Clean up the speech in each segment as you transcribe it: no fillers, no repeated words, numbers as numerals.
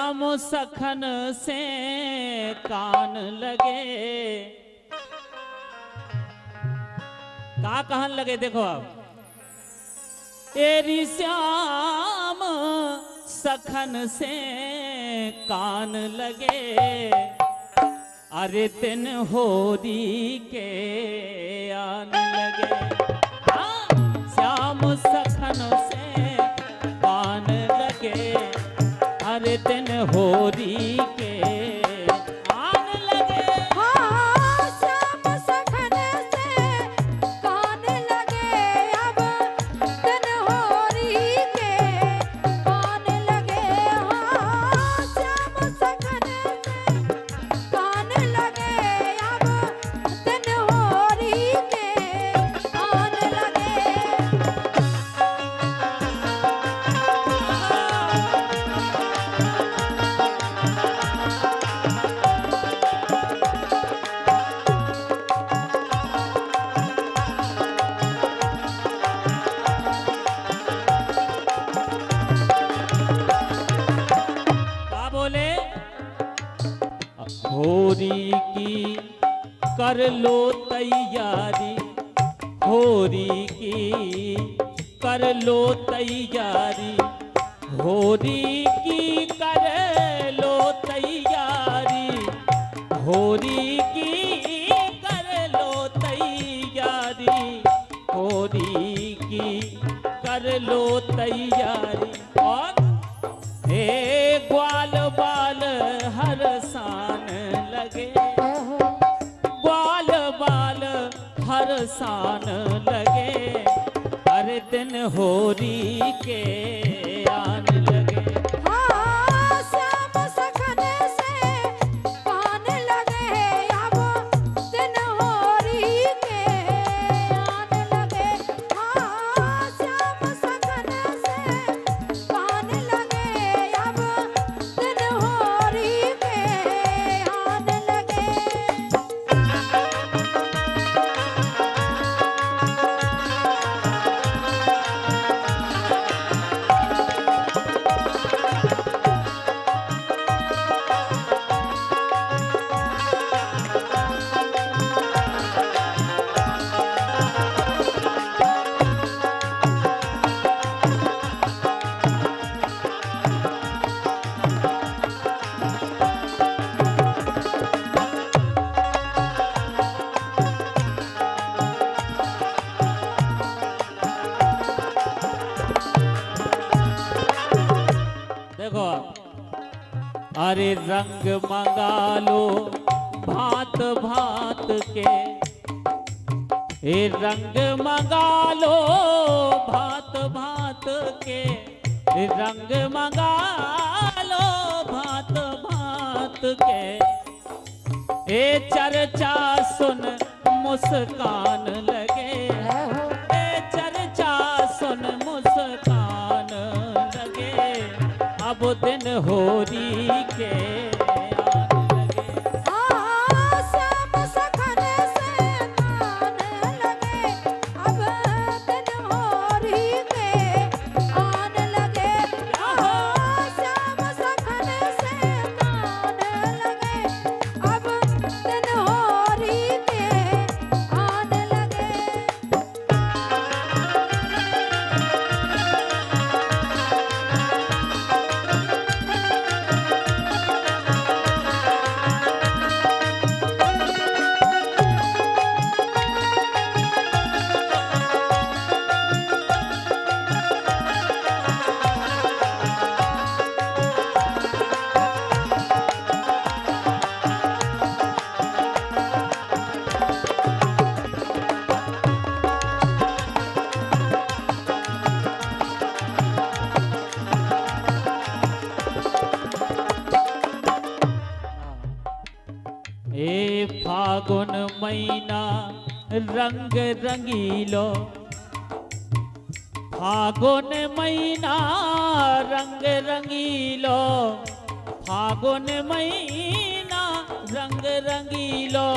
श्याम सखन से कान लगे। का कहन लगे देखो अब, एरी श्याम सखन से कान लगे, अरे दिन होरी के आन लगे। हाँ, श्याम सखन से कान लगे, अरे दिन होरी के आन लगे। हाँ, श्याम सखन से कान लगे, अब दिन होरी के आन लगे। हाँ, श्याम सखन से कान लगे, अब दिन होरी के आन लगे। का बोले, होरी की कर लो तैयारी, होरी की कर लो तैयारी, होरी की कर लो तैयारी, होरी की कर लो तैयारी, होरी की कर लो तैयारी। और हे ग्वाल बाल हर सान लगे, ग्वाल बाल हर सान लगे, हर दिन होरी के आन लगे। हाँ, श्याम सखन से कान लगे, अब दिन होरी के आन लगे। हाँ, श्याम सखन से कान लगे, अब दिन होरी के आन लगे। देखो, अरे रंग मंगा लो भांत भांत के, ए रंग मंगा लो भांत भांत के, ए रंग मंगा लो भांत भांत के, ए चर्चा सुन मुस्कान लगे, ए चर्चा सुन मुस्कान लगे, अब दिन होरी के आन लगे। हाँ, श्याम सखन से कान लगे, अब दिन होरी के आन लगे। हाँ, श्याम सखन से कान लगे, अब दिन होरी के आन लगे। ए फागुन महीना रंग रंगीलो, फागुन महीना रंग रंगीलो, फागुन महीना रंग रंगीलो,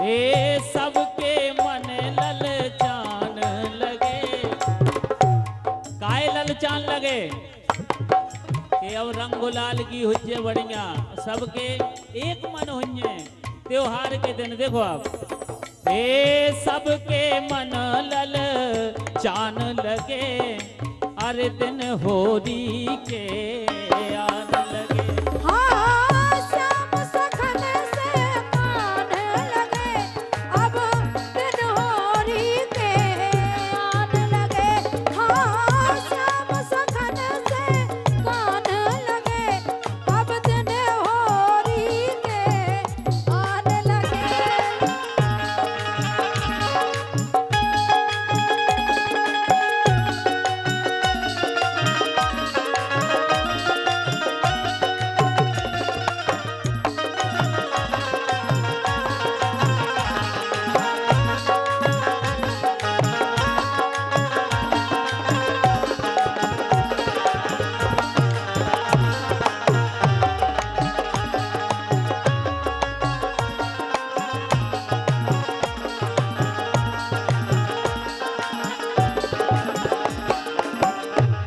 ए सबके मन ललचान लगे। काय ललचान लगे, ये अब रंग गुलाल की हुज्जे बढ़िया सबके एक मन हुए त्योहार के दिन। देखो आप ए सबके मन लल चान लगे अरे दिन होरी के आन लगे। हाँ श्याम सखन से कान लगे अब दिन होरी के आन लगे। हाँ श्याम सखन से कान लगे अब दिन होरी के आन लगे।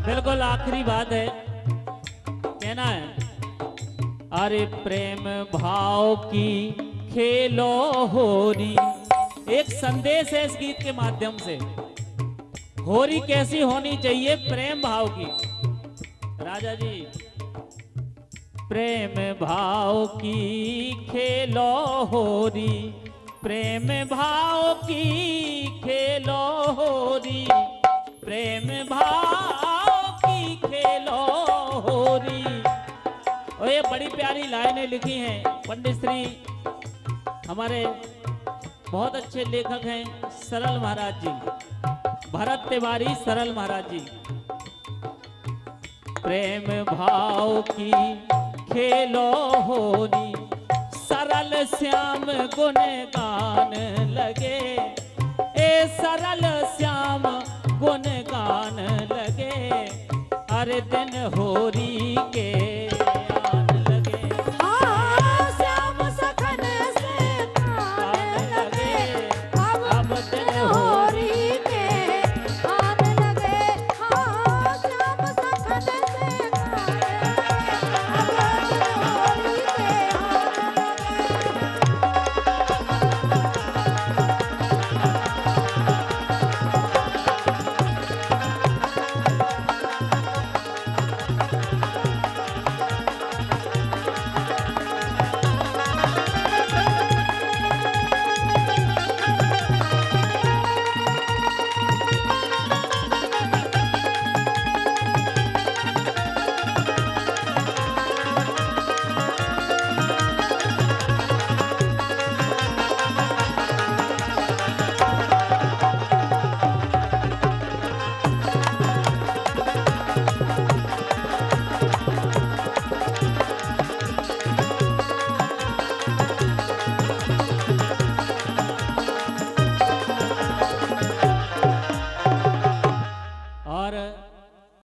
बिल्कुल आखिरी बात है कहना है अरे प्रेम भाव की खेलो होरी। एक संदेश है इस गीत के माध्यम से। होरी कैसी होनी चाहिए? प्रेम भाव की। राजा जी प्रेम भाव की खेलो होरी, प्रेम भाव की खेलो होरी, प्रेम भाव की खेलो होरी। और ये बड़ी प्यारी लाइनें लिखी हैं पंडित श्री हमारे बहुत अच्छे लेखक हैं सरल महाराज जी, भरत तिवारी सरल महाराज जी। प्रेम भाव की खेलो होरी, सरल श्याम गुण गान लगे, ए सरल श्याम गुण गान लगे, हर दिन होरी के